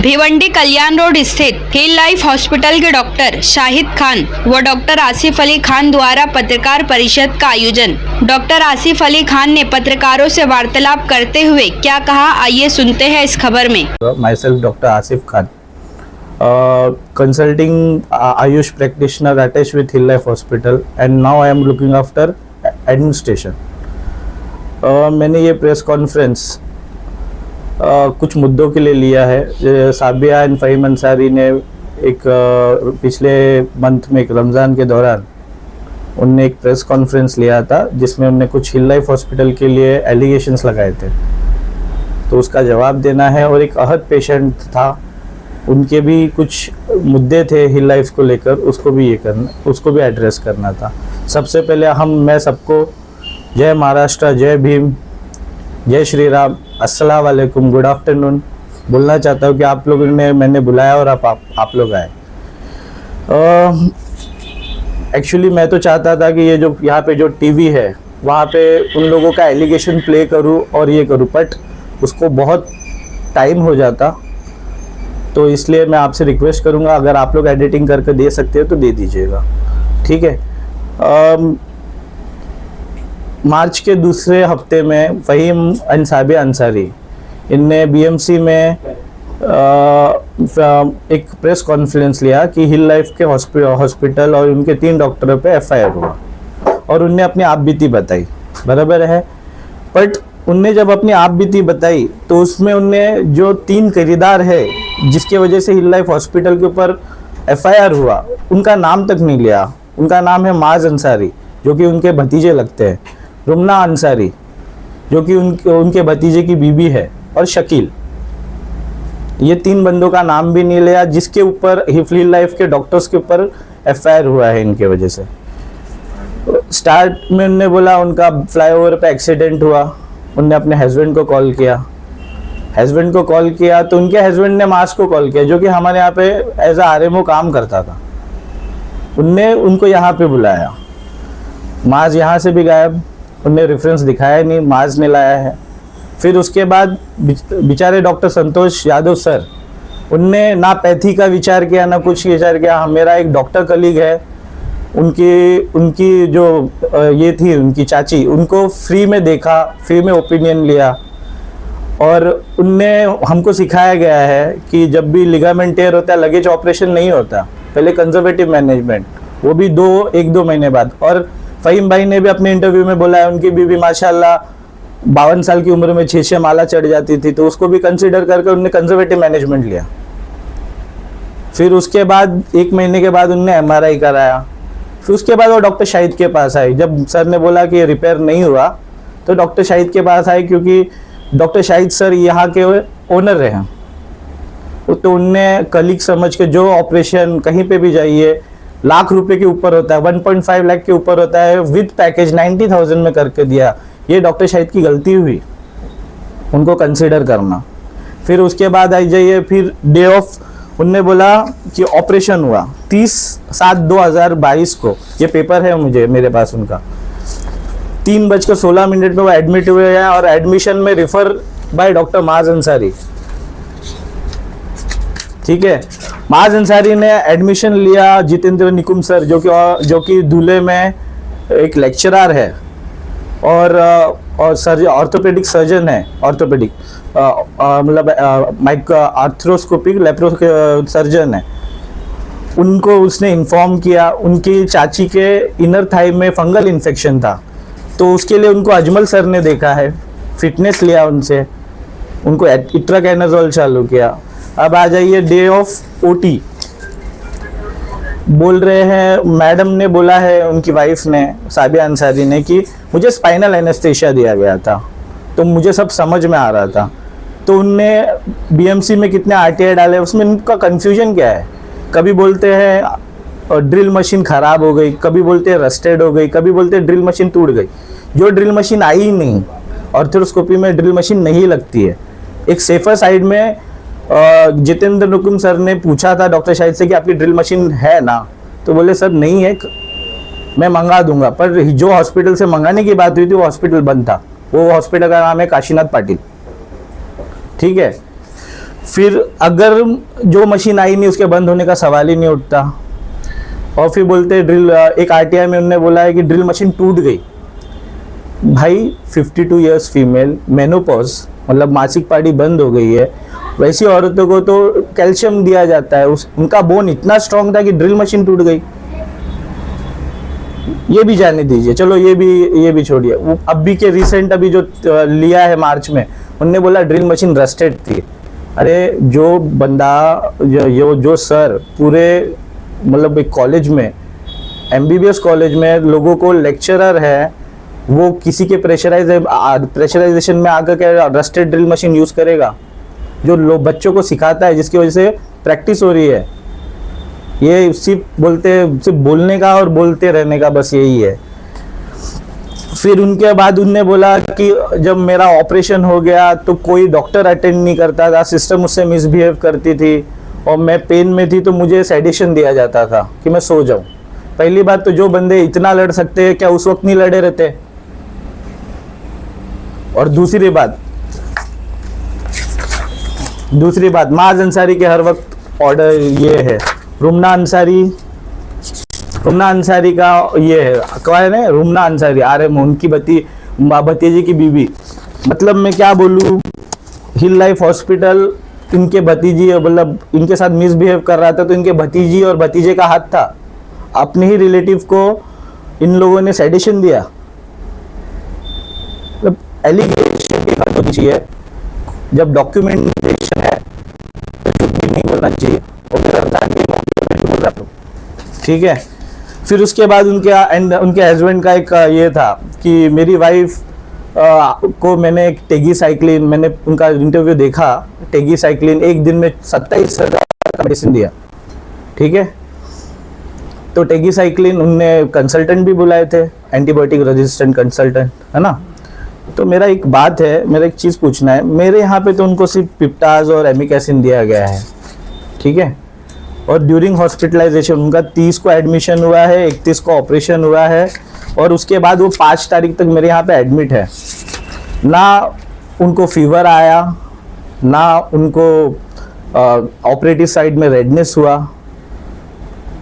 Bhiwandi Kalyan road स्थित हिल life hospital के doctor Shahid Khan व डॉक्टर आसिफ अली खान द्वारा पत्रकार परिषद का आयोजन। डॉक्टर आसिफ अली खान ने पत्रकारों से वार्तालाप करते हुए क्या कहा, आइए सुनते हैं इस खबर में। My self doctor Asif Khan, consulting Ayush practitioner attached with Hill Life Hospital, and now I am looking after administration. मैंने ये प्रेस कॉन्फ्रेंस कुछ मुद्दों के लिए लिया है। साबिया एंड फ़हीम अंसारी ने एक पिछले मंथ में एक रमज़ान के दौरान उनने एक प्रेस कॉन्फ्रेंस लिया था जिसमें उनने कुछ हिल लाइफ हॉस्पिटल के लिए एलिगेशंस लगाए थे, तो उसका जवाब देना है। और एक अहद पेशेंट था, उनके भी कुछ मुद्दे थे हिल लाइफ को लेकर, उसको भी एड्रेस करना था। सबसे पहले मैं सबको जय महाराष्ट्र, जय भीम, जय श्री राम, अस्सलाम वालेकुम, गुड आफ्टरनून बोलना चाहता हूँ कि आप लोगों ने मैंने बुलाया और आप लोग आए। एक्चुअली मैं तो चाहता था कि ये जो यहाँ पे जो टीवी है वहाँ पे उन लोगों का एलिगेशन प्ले करूँ और ये करूँ, बट उसको बहुत टाइम हो जाता, तो इसलिए मैं आपसे रिक्वेस्ट करूँगा अगर आप लोग एडिटिंग करके दे सकते हो तो दे दीजिएगा, ठीक है। मार्च के दूसरे हफ्ते में फ़हीम एंड साबिया अंसारी इनने बीएमसी में एक प्रेस कॉन्फ्रेंस लिया कि हिल लाइफ के हॉस्पिटल और उनके 3 डॉक्टरों पे एफआईआर हुआ और उनने अपनी आप बीती बताई, बराबर है। बट उनने जब अपनी आप बीती बताई तो उसमें उनने जो 3 खरीदार है जिसके वजह से हिल लाइफ हॉस्पिटल के ऊपर एफआईआर हुआ, उनका नाम तक नहीं लिया। उनका नाम है माज अंसारी जो कि उनके भतीजे लगते हैं, रुमना अंसारी जो कि उनके भतीजे की बीबी है, और शकील। ये 3 बंदों का नाम भी नहीं लिया जिसके ऊपर हिल लाइफ के डॉक्टर्स के ऊपर एफआईआर हुआ है इनके वजह से। स्टार्ट में उन्होंने बोला उनका फ्लाईओवर पे एक्सीडेंट हुआ, उनने अपने हस्बैंड को कॉल किया तो उनके हस्बैंड ने मास को कॉल किया जो कि हमारे यहाँ पे एज अ आरएमओ काम करता था। उनने उनको यहाँ पे बुलाया, माज यहाँ से भी गायब, उनने रेफरेंस दिखाया नहीं, माज ने लाया है। फिर उसके बाद बेचारे डॉक्टर संतोष यादव सर, उनने ना पैथी का विचार किया ना कुछ विचार किया। मेरा एक डॉक्टर कलीग है, उनकी जो ये थी उनकी चाची, उनको फ्री में देखा, फ्री में ओपिनियन लिया, और उनने हमको सिखाया गया है कि जब भी लिगामेंट टेयर होता है लगेज ऑपरेशन नहीं होता, पहले कंजर्वेटिव मैनेजमेंट, वो भी 1-2 महीने बाद। और फ़हीम भाई ने भी अपने इंटरव्यू में बोला है उनकी बीबी माशाल्लाह 52 साल की उम्र में 6 माला चढ़ जाती थी, तो उसको भी कंसीडर करके उन्होंने कंजर्वेटिव मैनेजमेंट लिया। फिर उसके बाद 1 महीने के बाद उन्होंने एमआरआई कराया। फिर उसके बाद वो डॉक्टर शाहिद के पास आए। जब सर ने बोला कि रिपेयर नहीं हुआ तो डॉक्टर शाहिद के पास आए, क्योंकि डॉक्टर शाहिद सर यहाँ के ओनर रहे हैं, तो उनने कलीग समझ के जो ऑपरेशन कहीं पे भी जाइए लाख रुपए के ऊपर होता है, 1.5 लाख के ऊपर होता है, विद पैकेज 90,000 में करके दिया। ये डॉक्टर शाहिद की गलती हुई, उनको कंसीडर करना। फिर उसके बाद आई जाइए, फिर डे ऑफ उनने बोला कि ऑपरेशन हुआ 30/7/2022 को, ये पेपर है मेरे पास उनका। 3:16 में वो एडमिट हुए हैं और एडमिशन में रिफर बाय डॉक्टर माज अंसारी, ठीक है। माज अंसारी ने एडमिशन लिया जितेंद्र निकुम सर जो कि दूल्हे में एक लेक्चरर है और ऑर्थोपेडिक सर्जन है, ऑर्थोपेडिक मतलब माइक आर्थ्रोस्कोपिक लेप्रो सर्जन है। उनको उसने इन्फॉर्म किया उनकी चाची के इनर थाई में फंगल इन्फेक्शन था, तो उसके लिए उनको अजमल सर ने देखा है, फिटनेस लिया उनसे, उनको इट्राकेनाजोल चालू किया। अब आ जाइए डे ऑफ ओटी, बोल रहे हैं मैडम ने बोला है उनकी वाइफ ने, साबिया अंसारी ने, कि मुझे स्पाइनल एनेस्थेशिया दिया गया था, तो मुझे सब समझ में आ रहा था। तो उनने बीएमसी में कितने आरटीआई डाले, उसमें उनका कन्फ्यूजन क्या है। कभी बोलते हैं ड्रिल मशीन ख़राब हो गई, कभी बोलते हैं रस्टेड हो गई, कभी बोलते हैं ड्रिल मशीन टूट गई। जो ड्रिल मशीन आई ही नहीं, ऑर्थोस्कोपी में ड्रिल मशीन नहीं लगती है। एक सेफर साइड में जितेंद्र निकुम सर ने पूछा था डॉक्टर शाहिद से कि आपकी ड्रिल मशीन है ना, तो बोले सर नहीं है, मैं मंगा दूंगा। पर जो हॉस्पिटल से मंगाने की बात हुई थी वो हॉस्पिटल बंद था, वो हॉस्पिटल का नाम है काशीनाथ पाटिल, ठीक है। फिर अगर जो मशीन आई नहीं उसके बंद होने का सवाल ही नहीं उठता। और फिर बोलते ड्रिल, एक आरटीआई में उन्होंने बोला है कि ड्रिल मशीन टूट गई। भाई 52 इयर्स फीमेल, मेनोपॉज मतलब मासिक पार्टी बंद हो गई है, वैसी औरतों को तो कैल्शियम दिया जाता है, उनका बोन इतना स्ट्रांग था कि ड्रिल मशीन टूट गई। ये भी जाने दीजिए, चलो ये भी छोड़िए। वो अभी के रिसेंट अभी जो लिया है मार्च में, उनने बोला ड्रिल मशीन रस्टेड थी। अरे जो बंदा जो सर पूरे मतलब एक कॉलेज में, एमबीबीएस कॉलेज में लोगों को लेक्चरर है, वो किसी के प्रेशराइजेशन में आकर के रस्टेड ड्रिल मशीन यूज करेगा? जो लोग बच्चों को सिखाता है, जिसकी वजह से प्रैक्टिस हो रही है। ये सिर्फ बोलने का और बोलते रहने का बस यही है। फिर उनके बाद उनने बोला कि जब मेरा ऑपरेशन हो गया तो कोई डॉक्टर अटेंड नहीं करता था, सिस्टम उससे मिसबिहेव करती थी, और मैं पेन में थी तो मुझे सेडेशन दिया जाता था कि मैं सो जाऊं। पहली बात तो जो बंदे इतना लड़ सकते हैं क्या उस वक्त नहीं लड़े रहते? और दूसरी बात माज अंसारी के हर वक्त ऑर्डर ये है, रुमना अंसारी का ये है, कौन है रुमना अंसारी, RM उनकी भतीजी की बीवी। मतलब मैं क्या बोलूँ, हिल लाइफ हॉस्पिटल इनके भतीजी मतलब इनके साथ मिसबिहेव कर रहा था तो इनके भतीजी और भतीजे का हाथ था। अपने ही रिलेटिव को इन लोगों ने सेडिशन दिया। मतलब एलिगेशन की बात होनी चाहिए, जब डॉक्यूमेंटेशन है तो झूठ भी नहीं बोलना चाहिए। और फिर रमजान के मौके पे बोल रहा हूं, ठीक है। फिर उसके बाद उनके हस्बैंड का एक ये था कि मेरी वाइफ को मैंने एक टेगीसाइक्लिन, मैंने उनका इंटरव्यू देखा, टेगीसाइक्लिन एक दिन में 27,000 का मेडिसिन दिया, ठीक है। तो टेगीसाइक्लिन उनने कंसल्टेंट भी बुलाए थे, एंटीबायोटिक रेजिस्टेंट कंसल्टेंट, है ना। तो मेरा एक बात है, मेरा एक चीज़ पूछना है, मेरे यहाँ पे तो उनको सिर्फ पिप्टाज और एमिकैसिन दिया गया है, ठीक है। और ड्यूरिंग हॉस्पिटलाइजेशन उनका 30 को एडमिशन हुआ है, 31 को ऑपरेशन हुआ है, और उसके बाद वो 5 तारीख तक मेरे यहाँ पे एडमिट है। ना उनको फीवर आया, ना उनको ऑपरेटिव साइड में रेडनेस हुआ,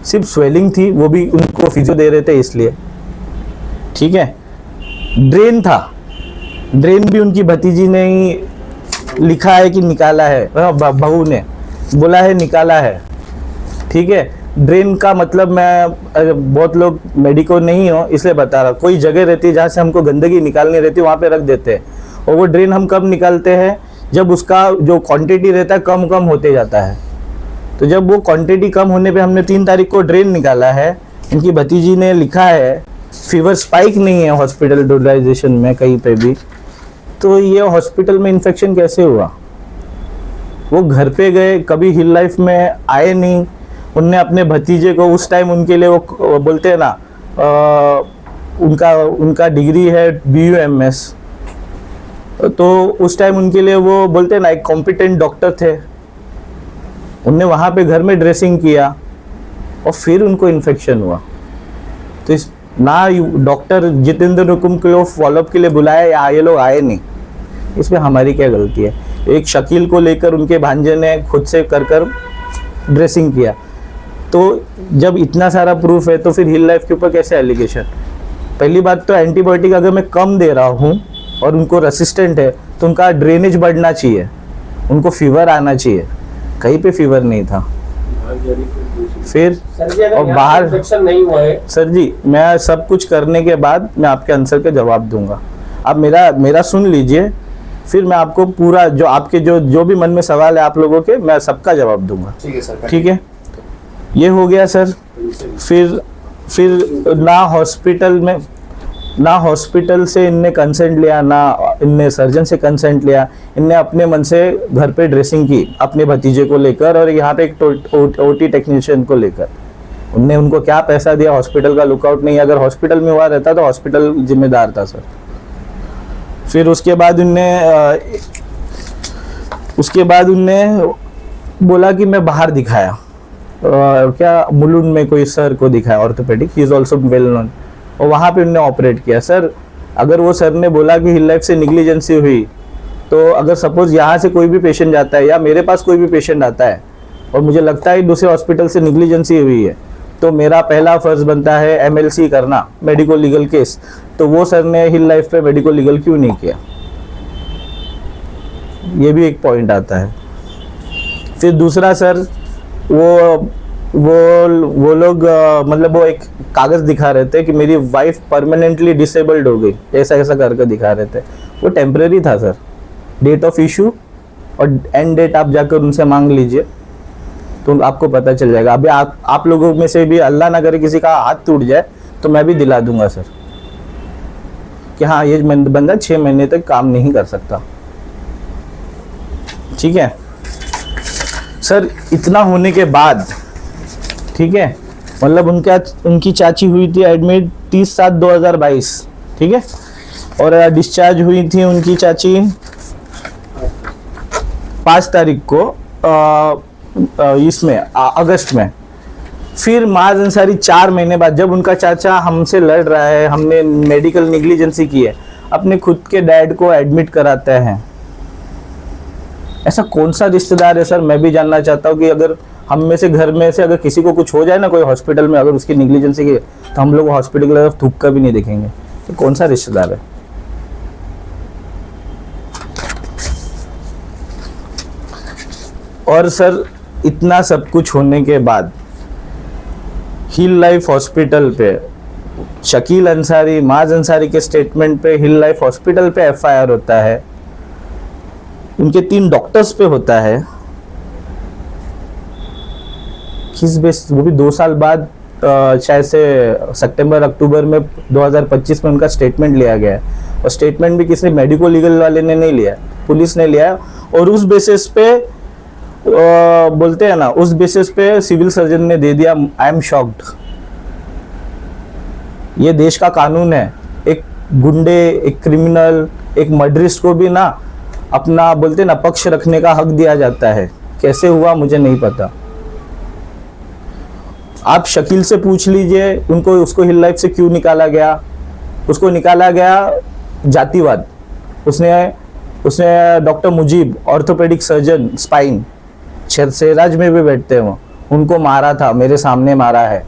सिर्फ स्वेलिंग थी, वो भी उनको फिजियो दे रहे थे इसलिए, ठीक है। ड्रेन था, ड्रेन भी उनकी भतीजी ने ही लिखा है कि निकाला है, बहू ने बोला है निकाला है, ठीक है। ड्रेन का मतलब मैं बहुत लोग मेडिको नहीं हो इसलिए बता रहा, कोई जगह रहती है जहाँ से हमको गंदगी निकालनी रहती है, वहाँ पे रख देते हैं। और वो ड्रेन हम कब निकालते हैं, जब उसका जो क्वांटिटी रहता है कम होते जाता है। तो जब वो क्वांटिटी कम होने पे हमने 3 तारीख को ड्रेन निकाला है, इनकी भतीजी ने लिखा है फीवर स्पाइक नहीं है हॉस्पिटल डोलाइजेशन में कहीं पे भी। तो ये हॉस्पिटल में इन्फेक्शन कैसे हुआ? वो घर पे गए, कभी हिल लाइफ में आए नहीं। उनने अपने भतीजे को उस टाइम उनके लिए वो बोलते हैं ना, उनका डिग्री है BUMS, तो उस टाइम उनके लिए वो बोलते हैं ना एक कॉम्पिटेंट डॉक्टर थे। उनने वहाँ पे घर में ड्रेसिंग किया और फिर उनको इन्फेक्शन हुआ। तो इस ना डॉक्टर जितेंद्र हुकुम को फॉलोअप के लिए बुलाया या ये लोग आए नहीं, इसमें हमारी क्या गलती है? एक शकील को लेकर उनके भांजे ने खुद से कर ड्रेसिंग किया। तो जब इतना सारा प्रूफ है तो फिर हिल लाइफ के ऊपर कैसे एलिगेशन? पहली बात तो एंटीबायोटिक अगर मैं कम दे रहा हूँ और उनको रेसिस्टेंट है तो उनका ड्रेनेज बढ़ना चाहिए, उनको फीवर आना चाहिए, कहीं पे फीवर नहीं था। फिर और बाहर इन्फेक्शन नहीं हुआ है सर जी, मैं सब कुछ करने के बाद मैं आपके आंसर का जवाब दूंगा। आप मेरा सुन लीजिए, फिर मैं आपको पूरा जो आपके जो भी मन में सवाल है आप लोगों के, मैं सबका जवाब दूंगा। ठीक है सर, ठीक है, ये हो गया सर। फिर ना हॉस्पिटल से इनने कंसेंट लिया, ना इनने सर्जन से कंसेंट लिया, इनने अपने मन से घर पे ड्रेसिंग की अपने भतीजे को लेकर और यहाँ पे एक ओटी टेक्नीशियन को लेकर। उनने उनको क्या पैसा दिया? हॉस्पिटल का लुकआउट नहीं। अगर हॉस्पिटल में हुआ रहता तो हॉस्पिटल जिम्मेदार था सर। फिर उसके बाद उनने बोला कि मैं बाहर दिखाया, क्या मुलुंड में कोई सर को दिखाया orthopaedic, he is also well known, और वहाँ पे उन्होंने ऑपरेट किया। सर अगर वो सर ने बोला कि हिल लाइफ से निग्लिजेंसी हुई तो अगर सपोज यहाँ से कोई भी पेशेंट जाता है या मेरे पास कोई भी पेशेंट आता है और मुझे लगता है दूसरे हॉस्पिटल से निग्लिजेंसी हुई है, तो मेरा पहला फर्ज बनता है एमएलसी करना, मेडिको लीगल केस। तो वो सर ने हिल लाइफ पे मेडिको लीगल क्यों नहीं किया, ये भी एक पॉइंट आता है। फिर दूसरा सर वो लोग मतलब वो एक कागज़ दिखा रहे थे कि मेरी वाइफ परमानेंटली डिसेबल्ड हो गई, ऐसा ऐसा करके दिखा रहे थे। वो टेम्परेरी था सर, डेट ऑफ इशू और एंड डेट आप जाकर उनसे मांग लीजिए तो आपको पता चल जाएगा। अभी आप लोगों में से भी अल्लाह ना करे किसी का हाथ टूट जाए तो मैं भी दिला दूंगा सर कि हाँ ये बंदा 6 महीने तक काम नहीं कर सकता। ठीक है सर, इतना होने के बाद ठीक है, मतलब उनकी चाची हुई थी एडमिट 30/7/2022, ठीक है, और डिस्चार्ज हुई थी उनकी चाची 5 तारीख को इसमें अगस्त में। फिर माज अंसारी 4 महीने बाद, जब उनका चाचा हमसे लड़ रहा है, हमने मेडिकल निग्लिजेंसी की है, अपने खुद के डैड को एडमिट कराते हैं। ऐसा कौन सा रिश्तेदार है सर, मैं भी जानना चाहता हूँ कि अगर हम में से घर में से अगर किसी को कुछ हो जाए ना कोई हॉस्पिटल में, अगर उसकी निग्लिजेंसी की, तो हम लोग हॉस्पिटल की तरफ थूक कर भी नहीं देखेंगे। तो कौन सा रिश्तेदार है? और सर इतना सब कुछ होने के बाद हिल लाइफ हॉस्पिटल पे शकील अंसारी, माज अंसारी के स्टेटमेंट पे हिल लाइफ हॉस्पिटल पे एफआईआर होता है, उनके 3 डॉक्टर्स पे होता है। किस बेस, वो भी 2 साल बाद शायद से सितंबर अक्टूबर में 2025 में उनका स्टेटमेंट लिया गया है, और स्टेटमेंट भी किसी मेडिको लीगल वाले ने नहीं लिया, पुलिस ने लिया है। और उस बेसिस पे बोलते हैं ना, उस बेसिस पे सिविल सर्जन ने दे दिया। I am shocked. ये देश का कानून है, एक गुंडे, एक क्रिमिनल, एक मर्डरिस्ट को भी ना अपना बोलते ना पक्ष रखने का हक दिया जाता है। कैसे हुआ मुझे नहीं पता। आप शकील से पूछ लीजिए उसको हिल लाइफ से क्यों निकाला गया। उसको निकाला गया जातिवाद। उसने doctor Mujeeb, orthopaedic surgeon spine, शेराज में भी बैठते हैं, उनको मारा था, मेरे सामने मारा है।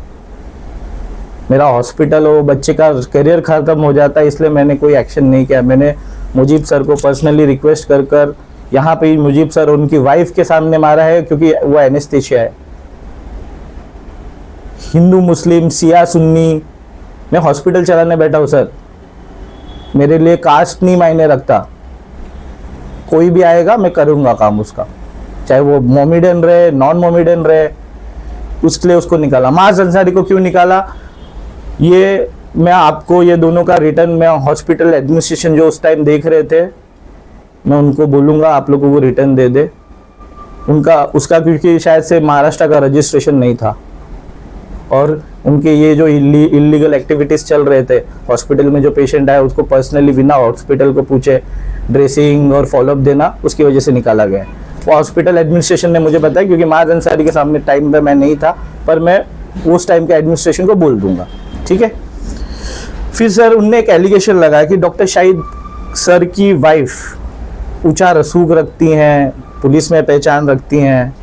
मेरा हॉस्पिटल, वो बच्चे का करियर खत्म हो जाता है, इसलिए मैंने कोई एक्शन नहीं किया। मैंने मुजीब सर को पर्सनली रिक्वेस्ट कर यहाँ पे मुजीब सर उनकी वाइफ के सामने मारा है, क्योंकि वो एनेस्थीसिया है। हिंदू, मुस्लिम, सिया, सुन्नी, मैं हॉस्पिटल चलाने बैठा हूँ सर। मेरे लिए कास्ट नहीं मायने रखता, कोई भी आएगा मैं करूँगा काम उसका, चाहे वो मोमेडियन रहे, नॉन मोमेडियन रहे। उसके लिए उसको निकाला। माज अंसारी को क्यों निकाला, ये मैं आपको ये दोनों का रिटर्न में हॉस्पिटल एडमिनिस्ट्रेशन जो उस टाइम देख रहे थे, मैं उनको बोलूँगा आप लोगों को रिटर्न दे दे उसका, क्योंकि शायद से महाराष्ट्र का रजिस्ट्रेशन नहीं था, और उनके ये जो इलीगल एक्टिविटीज़ चल रहे थे हॉस्पिटल में, जो पेशेंट आया उसको पर्सनली बिना हॉस्पिटल को पूछे ड्रेसिंग और फॉलोअप देना, उसकी वजह से निकाला गया। वो हॉस्पिटल एडमिनिस्ट्रेशन ने मुझे बताया, क्योंकि माज अंसारी के सामने टाइम पे मैं नहीं था, पर मैं उस टाइम के एडमिनिस्ट्रेशन को बोल दूंगा। ठीक है। फिर सर उनने एक एलिगेशन लगाया कि डॉक्टर शाहिद सर की वाइफ ऊंचा रसूख रखती हैं, पुलिस में पहचान रखती हैं,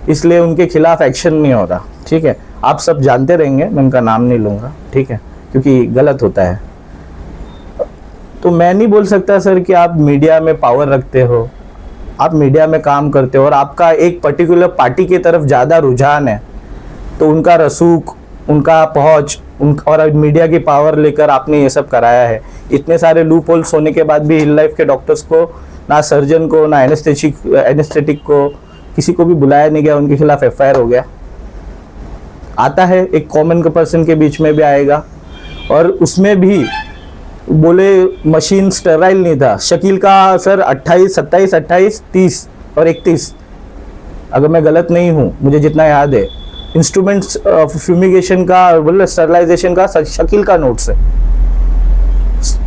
इसलिए उनके खिलाफ एक्शन नहीं हो रहा। ठीक है, आप सब जानते रहेंगे, मैं उनका नाम नहीं लूँगा, ठीक है, क्योंकि गलत होता है। तो मैं नहीं बोल सकता सर कि आप मीडिया में पावर रखते हो, आप मीडिया में काम करते हो और आपका एक पर्टिकुलर पार्टी की तरफ ज़्यादा रुझान है, तो उनका रसूख, उनका पहुँच और मीडिया की पावर लेकर आपने ये सब कराया है। इतने सारे लूप होल्स होने के बाद भी हिल लाइफ के डॉक्टर्स को, ना सर्जन को, ना एनेस्थेटिक को, किसी को भी बुलाया नहीं गया, उनके खिलाफ एफआईआर हो गया। आता है एक कॉमन पर्सन के बीच में भी आएगा, और उसमें भी बोले मशीन स्टेराइल नहीं था। शकील का सर 28, 27, 28, 30 और 31, अगर मैं गलत नहीं हूँ, मुझे जितना याद है, इंस्ट्रूमेंट्स फ्यूमिगेशन का बोले स्टरलाइजेशन का शकील का नोट्स है,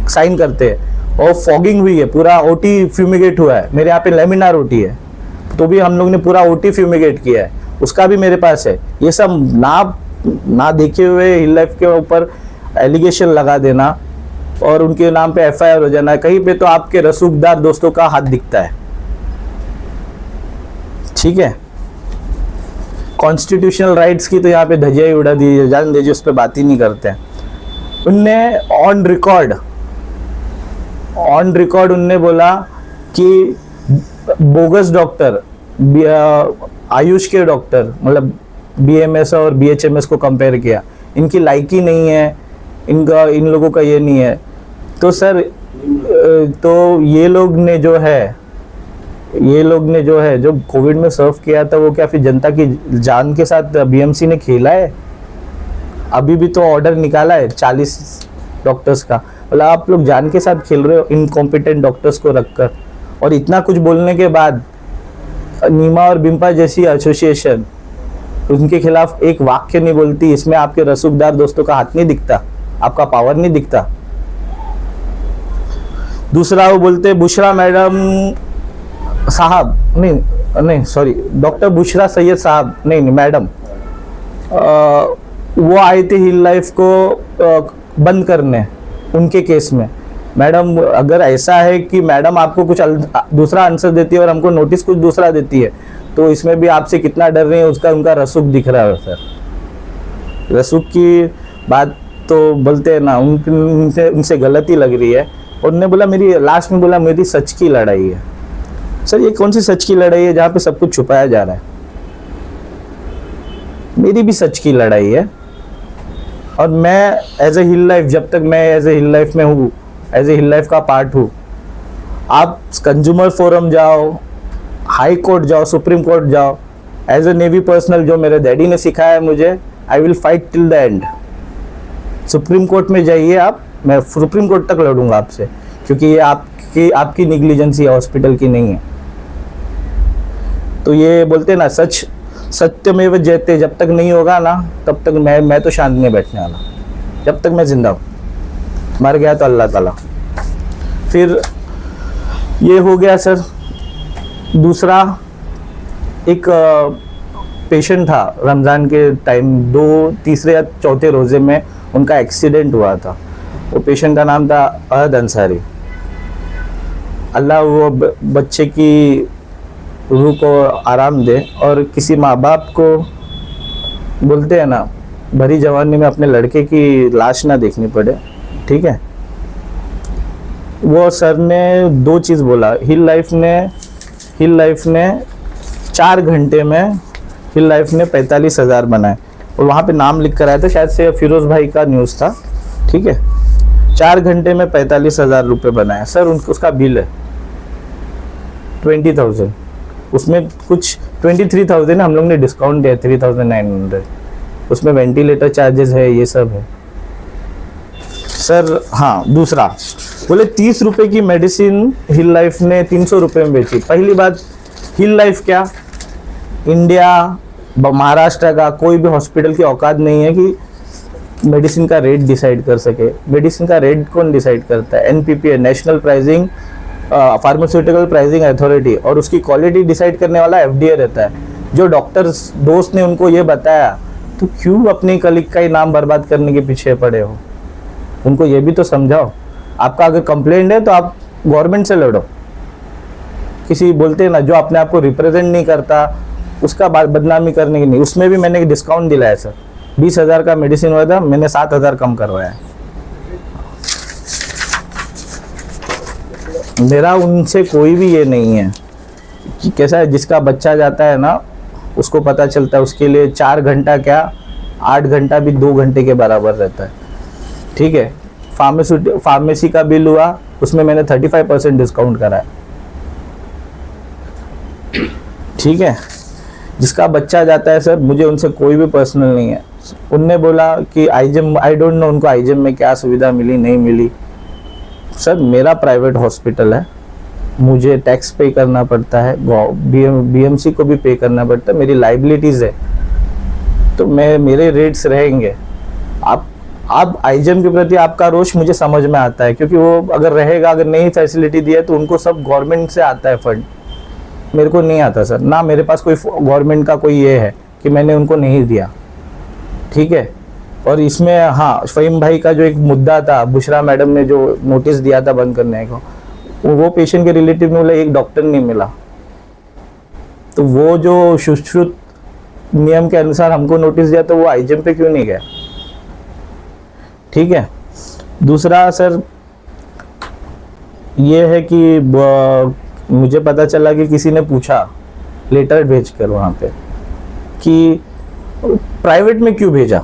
साइन करते हैं। और फॉगिंग हुई है, पूरा ओटी फ्यूमिगेट हुआ है। मेरे यहाँ पे लेमिनार ओटी है, तो भी हम लोग ने पूरा ओटी फ्यूमिगेट किया है, उसका भी मेरे पास है। ये सब ना देखे हुए हिल लाइफ के ऊपर एलिगेशन लगा देना, और उनके नाम पे FIR हो जाना है। कहीं पे तो आपके रसूखदार दोस्तों का हाथ दिखता है। ठीक है, कॉन्स्टिट्यूशनल राइट्स की तो यहाँ पे धजिया ही उड़ा दी, जान दीजिए, उस पर बात ही नहीं करते हैं। उनने ऑन रिकॉर्ड उनने बोला कि बोगस डॉक्टर, आयुष के डॉक्टर, मतलब BMS और BHMS को कंपेयर किया, इनकी लायकी नहीं है, इन लोगों का ये नहीं है। तो सर तो ये लोग ने जो है जो कोविड में सर्व किया था, वो क्या फिर जनता की जान के साथ BMC ने खेला है? अभी भी तो ऑर्डर निकाला है 40 डॉक्टर्स का, मतलब आप लोग जान के साथ खेल रहे हो इनकॉम्पिटेंट डॉक्टर्स को रखकर। और इतना कुछ बोलने के बाद नीमा और बिम्पा जैसी एसोसिएशन उनके खिलाफ एक वाक्य नहीं बोलती। इसमें आपके रसूखदार दोस्तों का हाथ नहीं दिखता, आपका पावर नहीं दिखता। दूसरा वो बोलते बुशरा मैडम साहब, नहीं सॉरी, डॉक्टर बुशरा सैयद साहब, नहीं मैडम, वो आए थे हिल लाइफ को बंद करने उनके केस में। मैडम अगर ऐसा है कि मैडम आपको कुछ दूसरा आंसर देती है और हमको नोटिस कुछ दूसरा देती है, तो इसमें भी आपसे कितना डर रही है उसका उनका रसूख दिख रहा है सर। रसूख की बात तो बोलते हैं ना, उनसे गलती लग रही है। और उन्होंने बोला मेरी, लास्ट में बोला मेरी सच की लड़ाई है। सर ये कौन सी सच की लड़ाई है जहाँ पे सब कुछ छुपाया जा रहा है? मेरी भी सच की लड़ाई है। और मैं एज ए हिल लाइफ, जब तक मैं एज ए हिल लाइफ में हूँ, एज ए हिल लाइफ का पार्ट हूँ, आप कंज्यूमर फोरम जाओ, हाई कोर्ट जाओ, सुप्रीम कोर्ट जाओ, एज ए नेवी पर्सनल जो मेरे डैडी ने सिखाया है मुझे, I will fight till the end. Supreme court में जाइए आप, मैं सुप्रीम कोर्ट तक लड़ूंगा आपसे, क्योंकि ये आपकी निग्लिजेंसी है, हॉस्पिटल की नहीं है। तो ये बोलते ना सत्यमेव जयते, जब तक नहीं होगा ना तब तक मैं तो शांत नहीं बैठने वाला, जब तक मैं जिंदा हूँ। मर गया तो अल्लाह ताला। फिर ये हो गया सर। दूसरा एक पेशेंट था, रमज़ान के टाइम 2, तीसरे या चौथे रोज़े में उनका एक्सीडेंट हुआ था। वो पेशेंट का नाम था अहद अंसारी। अल्लाह वो बच्चे की रूह को आराम दे, और किसी माँ बाप को बोलते हैं ना, भरी जवानी में अपने लड़के की लाश ना देखनी पड़े। ठीक है, वो सर ने 2 चीज़ बोला। हिल लाइफ ने 4 घंटे में हिल लाइफ ने 45,000 बनाए, और वहाँ पे नाम लिख कर आया था, शायद से फिरोज भाई का न्यूज़ था। ठीक है, 4 घंटे में 45,000 रुपये बनाए। सर उसका बिल है 20,000, उसमें कुछ 23,000 हम लोग ने डिस्काउंट दिया, 3,900, उसमें वेंटिलेटर चार्जेस है, ये सब है सर। हाँ, दूसरा बोले 30 रुपए की मेडिसिन हिल लाइफ ने 300 रुपये में बेची। पहली बात, हिल लाइफ क्या, इंडिया महाराष्ट्र का कोई भी हॉस्पिटल की औकात नहीं है कि मेडिसिन का रेट डिसाइड कर सके। मेडिसिन का रेट कौन डिसाइड करता है? NPPA, national pricing pharmaceutical pricing authority, और उसकी क्वालिटी डिसाइड करने वाला FDA रहता है। जो डॉक्टर्स दोस्त ने उनको ये बताया, तो क्यों अपनी कलीग का ही नाम बर्बाद करने के पीछे पड़े हो? उनको ये भी तो समझाओ। आपका अगर कंप्लेंट है तो आप गवर्नमेंट से लड़ो। किसी बोलते हैं ना, जो अपने आप को रिप्रेजेंट नहीं करता उसका बदनामी करने की नहीं। उसमें भी मैंने डिस्काउंट दिलाया सर, 20,000 का मेडिसिन हुआ था, मैंने 7,000 कम करवाया। मेरा उनसे कोई भी ये नहीं है कि कैसा है, जिसका बच्चा जाता है ना उसको पता चलता है, उसके लिए 4 घंटा क्या 8 घंटा भी 2 घंटे के बराबर रहता है। ठीक है, फार्मेसी का बिल हुआ, उसमें मैंने 35% डिस्काउंट कराया। ठीक है, जिसका बच्चा जाता है सर, मुझे उनसे कोई भी पर्सनल नहीं है। उनने बोला कि आईजेम, आई डोंट नो उनको आईजेम में क्या सुविधा मिली नहीं मिली। सर मेरा प्राइवेट हॉस्पिटल है, मुझे टैक्स पे करना पड़ता है, BMC को भी पे करना पड़ता है, मेरी लाइबिलिटीज़ है, तो मेरे रेट्स रहेंगे। आप आईजेम के प्रति आपका रोष मुझे समझ में आता है, क्योंकि वो अगर रहेगा, अगर नई फैसिलिटी दी है तो उनको सब गवर्नमेंट से आता है फंड, मेरे को नहीं आता सर। ना मेरे पास कोई गवर्नमेंट का कोई ये है कि मैंने उनको नहीं दिया। ठीक है, और इसमें हाँ, फ़हीम भाई का जो एक मुद्दा था, बुशरा मैडम ने जो नोटिस दिया था बंद करने को, वो पेशेंट के रिलेटिव में बोला एक डॉक्टर नहीं मिला। तो वो जो सुश्रुत नियम के अनुसार हमको नोटिस दिया, तो वो आईजीएम पे क्यों नहीं गया? ठीक है। दूसरा सर ये है कि मुझे पता चला कि किसी ने पूछा लेटर भेज कर वहाँ पे कि प्राइवेट में क्यों भेजा।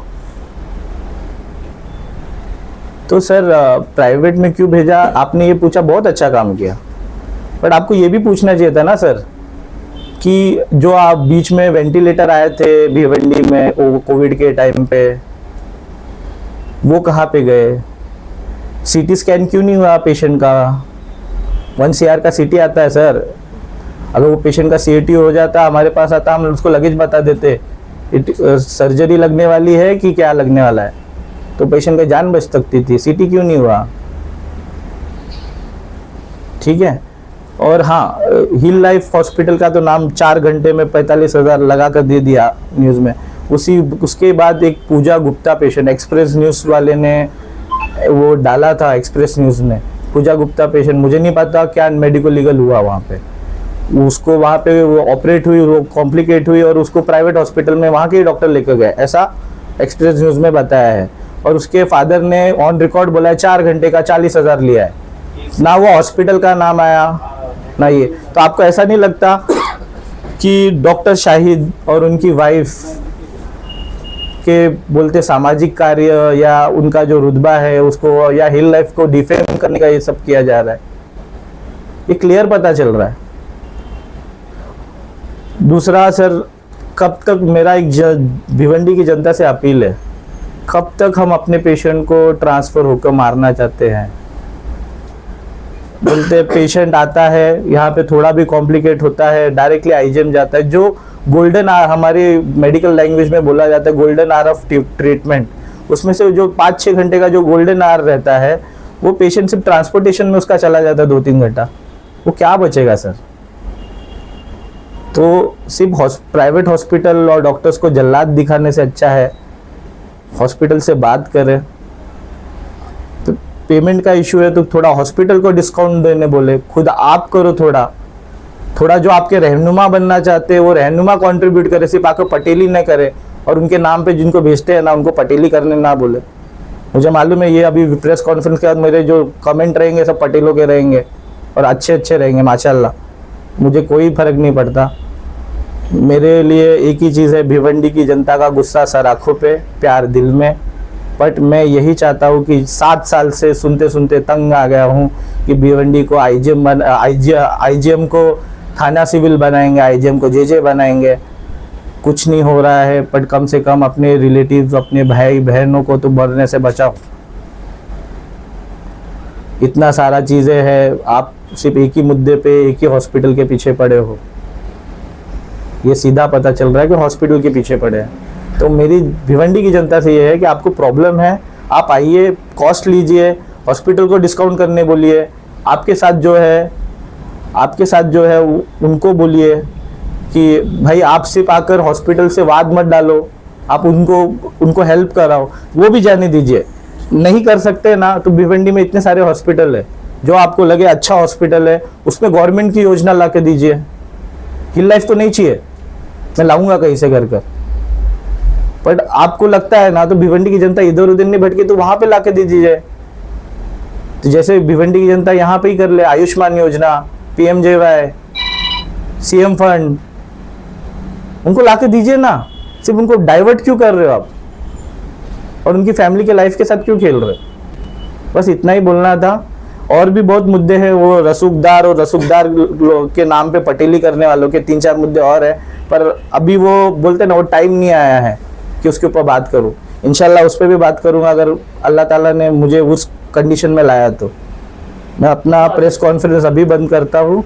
तो सर प्राइवेट में क्यों भेजा आपने ये पूछा, बहुत अच्छा काम किया, बट आपको ये भी पूछना चाहिए था ना सर कि जो आप बीच में वेंटिलेटर आए थे भिवंडी में कोविड के टाइम पे, वो कहाँ पे गए? सीटी स्कैन क्यों नहीं हुआ पेशेंट का? 1 CR का सीटी आता है सर। अगर वो पेशेंट का CAT हो जाता, हमारे पास आता, हम उसको लगेज बता देते सर्जरी लगने वाली है कि क्या लगने वाला है, तो पेशेंट का जान बच सकती थी। सीटी क्यों नहीं हुआ? ठीक है। और हाँ, हिल लाइफ हॉस्पिटल का तो नाम 4 घंटे में 45,000 लगा कर दे दिया न्यूज़ में। उसके बाद एक पूजा गुप्ता पेशेंट, एक्सप्रेस न्यूज़ वाले ने वो डाला था, एक्सप्रेस न्यूज़ ने, पूजा गुप्ता पेशेंट, मुझे नहीं पता क्या मेडिको लीगल हुआ वहाँ पे, उसको वहाँ पे वो ऑपरेट हुई, वो कॉम्प्लिकेट हुई और उसको प्राइवेट हॉस्पिटल में वहाँ के डॉक्टर लेकर गए, ऐसा एक्सप्रेस न्यूज़ में बताया है। और उसके फादर ने ऑन रिकॉर्ड बोला है 4 घंटे का 40,000 लिया है, ना वो हॉस्पिटल का नाम आया ना ये। तो आपको ऐसा नहीं लगता कि डॉक्टर शाहिद और उनकी वाइफ के बोलते सामाजिक कार्य या उनका जो रुतबा है उसको, या हिल लाइफ को डिफेम करने का ये सब किया जा रहा है? ये क्लियर पता चल रहा है। दूसरा सर, कब तक मेरा एक भिवंडी की जनता से अपील है, कब तक हम अपने पेशेंट को ट्रांसफ़र होकर मारना चाहते हैं? बोलते पेशेंट आता है यहाँ पे, थोड़ा भी कॉम्प्लिकेट होता है, डायरेक्टली आईजीएम जाता है। जो गोल्डन आवर हमारी मेडिकल लैंग्वेज में बोला जाता है, गोल्डन आवर ऑफ ट्रीटमेंट, उसमें से जो 5-6 घंटे का जो गोल्डन आवर रहता है, वो पेशेंट सिर्फ ट्रांसपोर्टेशन में उसका चला जाता है 2-3 घंटा, वो क्या बचेगा सर? तो सिर्फ प्राइवेट हॉस्पिटल और डॉक्टर्स को जल्लाद दिखाने से अच्छा है हॉस्पिटल से बात करें। तो पेमेंट का इशू है तो थोड़ा हॉस्पिटल को डिस्काउंट देने बोले, खुद आप करो थोड़ा जो आपके रहनुमा बनना चाहते हैं वो रहनुमा कंट्रीब्यूट करे, सिर्फ आकर पटेली न करे, और उनके नाम पे जिनको भेजते हैं ना उनको पटेली करने ना बोले। मुझे मालूम है ये अभी प्रेस कॉन्फ्रेंस के बाद मेरे जो कमेंट रहेंगे सब पटेलों के रहेंगे और अच्छे रहेंगे माशाल्लाह, मुझे कोई फर्क नहीं पड़ता। मेरे लिए एक ही चीज़ है, भिवंडी की जनता का गुस्सा सर आँखों पे, प्यार दिल में। बट मैं यही चाहता हूँ कि 7 साल से सुनते सुनते तंग आ गया हूँ कि भिवंडी को आईजीएम को थाना सिविल बनाएंगे, आईजीएम को जेजे बनाएंगे, कुछ नहीं हो रहा है। बट कम से कम अपने रिलेटिव्स, अपने भाई बहनों को तो मरने से बचाओ। इतना सारा चीज़ें हैं, आप सिर्फ एक ही मुद्दे पे, एक ही हॉस्पिटल के पीछे पड़े हो। ये सीधा पता चल रहा है कि हॉस्पिटल के पीछे पड़े हैं। तो मेरी भिवंडी की जनता से ये है कि आपको प्रॉब्लम है, आप आइए, कॉस्ट लीजिए, हॉस्पिटल को डिस्काउंट करने बोलिए, आपके साथ जो है उनको बोलिए कि भाई आप सिर्फ आकर हॉस्पिटल से वाद मत डालो, आप उनको हेल्प कराओ, वो भी जाने दीजिए। नहीं कर सकते ना तो भिवंडी में इतने सारे हॉस्पिटल है, जो आपको लगे अच्छा हॉस्पिटल है उसमें गवर्नमेंट की योजना ला के दीजिए। हिल लाइफ तो नहीं चाहिए, मैं लाऊंगा कहीं से कर। बट आपको लगता है ना तो भिवंडी की जनता इधर उधर नहीं भटके तो वहां पे ला के दीजिए। तो जैसे भिवंडी की जनता यहाँ पे ही कर ले, आयुष्मान योजना, PMJY, CM फंड, उनको ला के दीजिए ना। सिर्फ उनको डाइवर्ट क्यों कर रहे हो आप, और उनकी फैमिली के लाइफ के साथ क्यों खेल रहे हो? बस इतना ही बोलना था। और भी बहुत मुद्दे हैं, वो रसूखदार और रसूखदार के नाम पे पटेली करने वालों के 3-4 मुद्दे और है, पर अभी वो बोलते ना वो टाइम नहीं आया है कि उसके ऊपर बात करूं। इंशाल्लाह उस पर भी बात करूंगा अगर अल्लाह ताला ने मुझे उस कंडीशन में लाया तो। मैं अपना प्रेस कॉन्फ्रेंस अभी बंद करता हूँ।